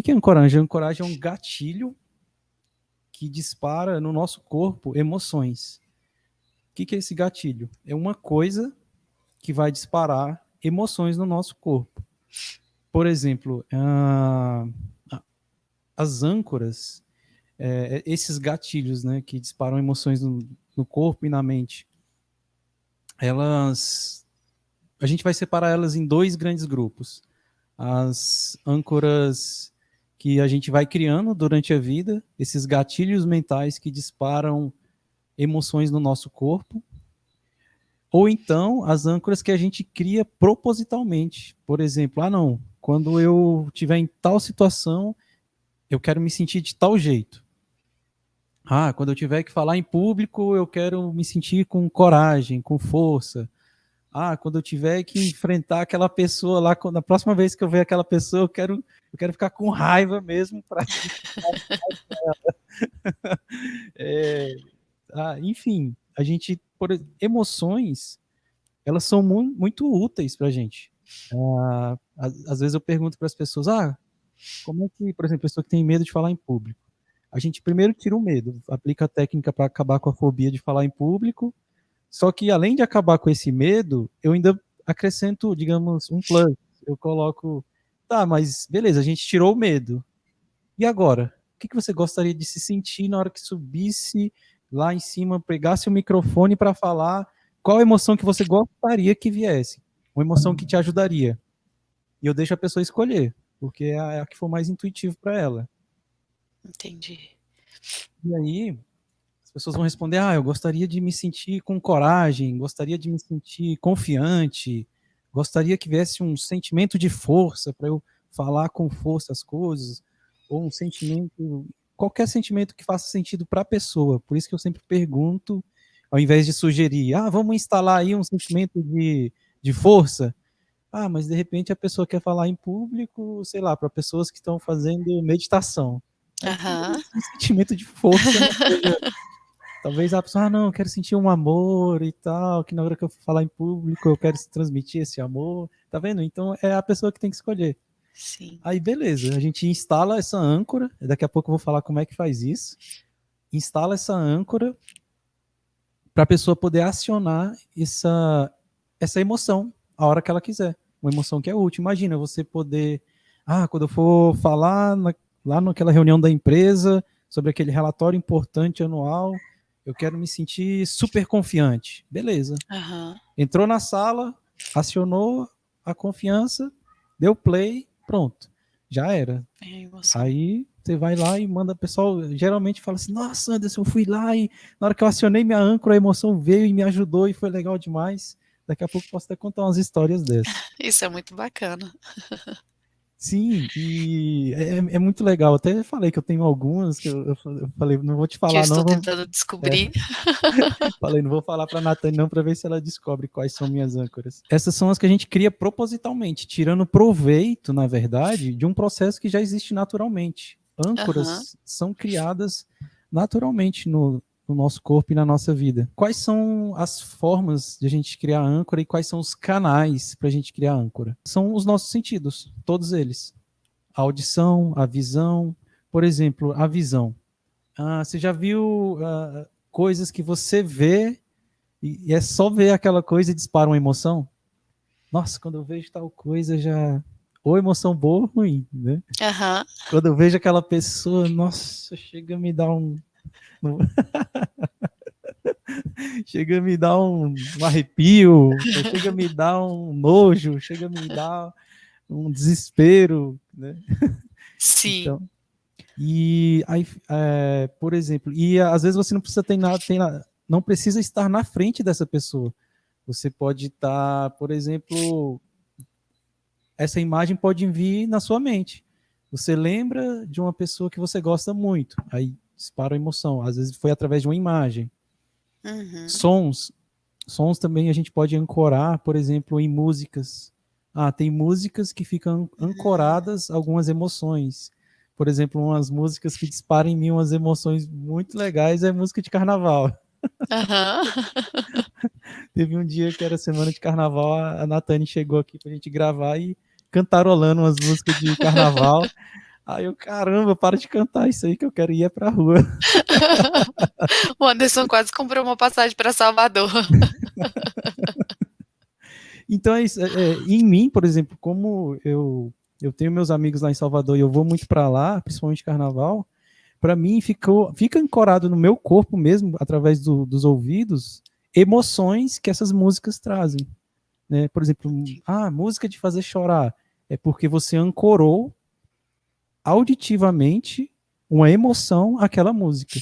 que é ancoragem? Ancoragem é um gatilho que dispara no nosso corpo emoções. O que é esse gatilho? É uma coisa que vai disparar emoções no nosso corpo. Por exemplo, as âncoras, esses gatilhos, né, que disparam emoções no corpo e na mente, a gente vai separar elas em dois grandes grupos. As âncoras que a gente vai criando durante a vida, esses gatilhos mentais que disparam emoções no nosso corpo, ou então as âncoras que a gente cria propositalmente. Por exemplo, não, quando eu estiver em tal situação, eu quero me sentir de tal jeito. Quando eu tiver que falar em público, eu quero me sentir com coragem, com força. Quando eu tiver que enfrentar aquela pessoa lá, na próxima vez que eu ver aquela pessoa, eu quero ficar com raiva mesmo para enfim, emoções, elas são muito úteis para a gente. Às vezes eu pergunto para as pessoas, como é que, por exemplo, a pessoa que tem medo de falar em público? A gente primeiro tira o medo, aplica a técnica para acabar com a fobia de falar em público, só que além de acabar com esse medo, eu ainda acrescento, digamos, um plus. Eu coloco, mas beleza, a gente tirou o medo. E agora? O que você gostaria de se sentir na hora que subisse lá em cima, pegasse o microfone para falar? Qual emoção que você gostaria que viesse? Uma emoção que te ajudaria. E eu deixo a pessoa escolher, porque é a que for mais intuitivo para ela. Entendi. E aí, as pessoas vão responder, eu gostaria de me sentir com coragem, gostaria de me sentir confiante, gostaria que viesse um sentimento de força para eu falar com força as coisas, ou um sentimento, qualquer sentimento que faça sentido para a pessoa. Por isso que eu sempre pergunto, ao invés de sugerir, vamos instalar aí um sentimento de força. Mas de repente a pessoa quer falar em público, sei lá, para pessoas que estão fazendo meditação. Aí um sentimento de força, né? Talvez a pessoa, não, eu quero sentir um amor e tal, que na hora que eu for falar em público eu quero transmitir esse amor. Tá vendo? Então é a pessoa que tem que escolher. Sim. Aí beleza, a gente instala essa âncora, daqui a pouco eu vou falar como é que faz isso. Instala essa âncora para a pessoa poder acionar essa emoção a hora que ela quiser. Uma emoção que é útil. Imagina você poder, quando eu for falar lá naquela reunião da empresa sobre aquele relatório importante anual, eu quero me sentir super confiante. Beleza. Entrou na sala, acionou a confiança, deu play, pronto. Já era. Aí você vai lá e manda o pessoal, geralmente fala assim, nossa, Anderson, eu fui lá e na hora que eu acionei minha âncora, a emoção veio e me ajudou e foi legal demais. Daqui a pouco posso até contar umas histórias dessas. Isso é muito bacana. Sim, e é muito legal. Até falei que eu tenho algumas que eu falei, não vou te falar, que eu estou não. Tentando descobrir. Falei, não vou falar para a Natane não, para ver se ela descobre quais são minhas âncoras. Essas são as que a gente cria propositalmente, tirando proveito, na verdade, de um processo que já existe naturalmente. Âncoras são criadas naturalmente no nosso corpo e na nossa vida. Quais são as formas de a gente criar âncora e quais são os canais para a gente criar âncora? São os nossos sentidos, todos eles. A audição, a visão. Por exemplo, a visão. Você já viu coisas que você vê e é só ver aquela coisa e dispara uma emoção? Nossa, quando eu vejo tal coisa já... Ou emoção boa ou ruim, né? Quando eu vejo aquela pessoa, nossa, chega a me dar chega a me dar um arrepio, chega a me dar um nojo, chega a me dar um desespero, né? Sim. Então, e aí, por exemplo, e às vezes você não precisa não precisa estar na frente dessa pessoa. Você pode estar, por exemplo, essa imagem pode vir na sua mente. Você lembra de uma pessoa que você gosta muito, aí dispara a emoção. Às vezes foi através de uma imagem. Sons também a gente pode ancorar, por exemplo, em músicas. Tem músicas que ficam ancoradas a algumas emoções. Por exemplo, umas músicas que disparam em mim umas emoções muito legais é música de carnaval. Teve um dia que era semana de carnaval, a Natane chegou aqui pra gente gravar e cantarolando umas músicas de carnaval. Aí eu, caramba, para de cantar isso aí que eu quero ir é pra rua. O Anderson quase comprou uma passagem para Salvador. Então é isso. Em mim, por exemplo, como eu tenho meus amigos lá em Salvador e eu vou muito para lá, principalmente carnaval, para mim fica ancorado no meu corpo mesmo, através dos ouvidos, emoções que essas músicas trazem. Né? Por exemplo, música de fazer chorar é porque você ancorou auditivamente uma emoção àquela música.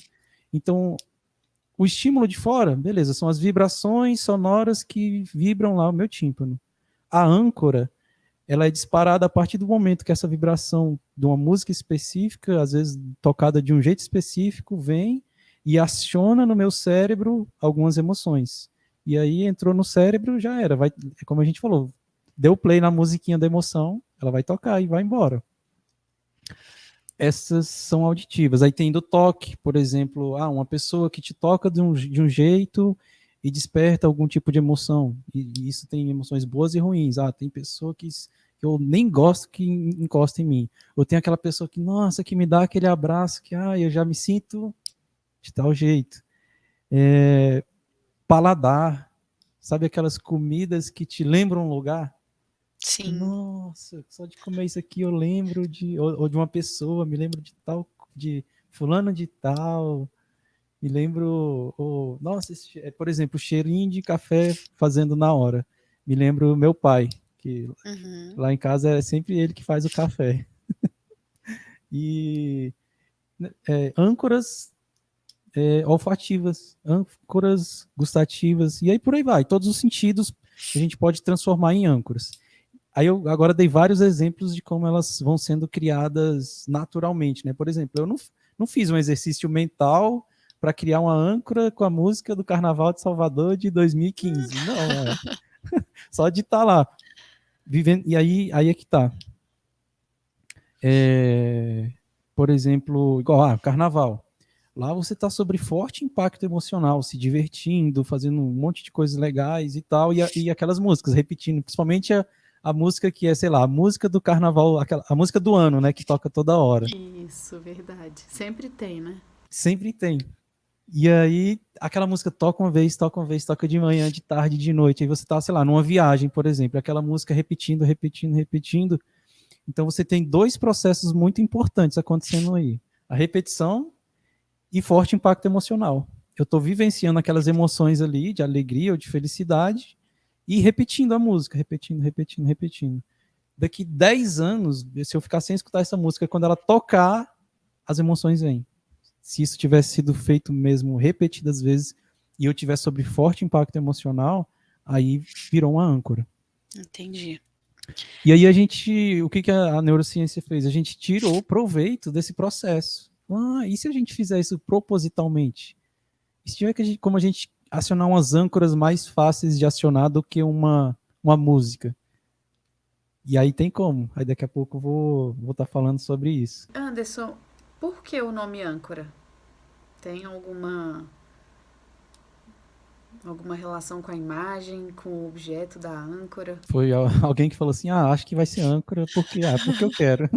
Então, o estímulo de fora, beleza, são as vibrações sonoras que vibram lá o meu tímpano. A âncora, ela é disparada a partir do momento que essa vibração de uma música específica, às vezes tocada de um jeito específico, vem e aciona no meu cérebro algumas emoções. E aí entrou no cérebro, já era. Como a gente falou, deu play na musiquinha da emoção, ela vai tocar e vai embora. Essas são auditivas. Aí tem do toque, por exemplo, uma pessoa que te toca de um jeito e desperta algum tipo de emoção. E isso tem emoções boas e ruins. Tem pessoa que eu nem gosto que encosta em mim. Ou tem aquela pessoa que, nossa, que me dá aquele abraço que eu já me sinto de tal jeito. Paladar, sabe aquelas comidas que te lembram um lugar? Sim. Nossa, só de comer isso aqui eu lembro ou de uma pessoa, me lembro de fulano de tal, me lembro, nossa, por exemplo, o cheirinho de café fazendo na hora, me lembro meu pai, que lá em casa é sempre ele que faz o café. E âncoras olfativas, âncoras gustativas, e aí por aí vai, todos os sentidos a gente pode transformar em âncoras. Aí eu agora dei vários exemplos de como elas vão sendo criadas naturalmente, né? Por exemplo, eu não fiz um exercício mental para criar uma âncora com a música do Carnaval de Salvador de 2015. Não, só de estar lá vivendo. E aí é que tá. Por exemplo, igual Carnaval. Lá você está sobre forte impacto emocional, se divertindo, fazendo um monte de coisas legais e tal, e aquelas músicas repetindo, principalmente a música que é, sei lá, a música do carnaval, a música do ano, né, que toca toda hora. Isso, verdade. Sempre tem, né? Sempre tem. E aí, aquela música toca uma vez, toca de manhã, de tarde, de noite. Aí você tá, sei lá, numa viagem, por exemplo, aquela música repetindo, repetindo, repetindo. Então você tem dois processos muito importantes acontecendo aí. A repetição e forte impacto emocional. Eu tô vivenciando aquelas emoções ali, de alegria ou de felicidade, e repetindo a música, repetindo, repetindo, repetindo. Daqui 10 anos, se eu ficar sem escutar essa música, quando ela tocar, as emoções vêm. Se isso tivesse sido feito mesmo repetidas vezes e eu tivesse sobre forte impacto emocional, aí virou uma âncora. Entendi. E aí o que a neurociência fez? A gente tirou proveito desse processo. E se a gente fizer isso propositalmente? E se tiver como a gente acionar umas âncoras mais fáceis de acionar do que uma música? E aí tem como. Aí daqui a pouco eu vou estar falando sobre isso. Anderson, por que o nome âncora? Tem alguma relação com a imagem, com o objeto da âncora? Foi alguém que falou assim, acho que vai ser âncora porque eu quero.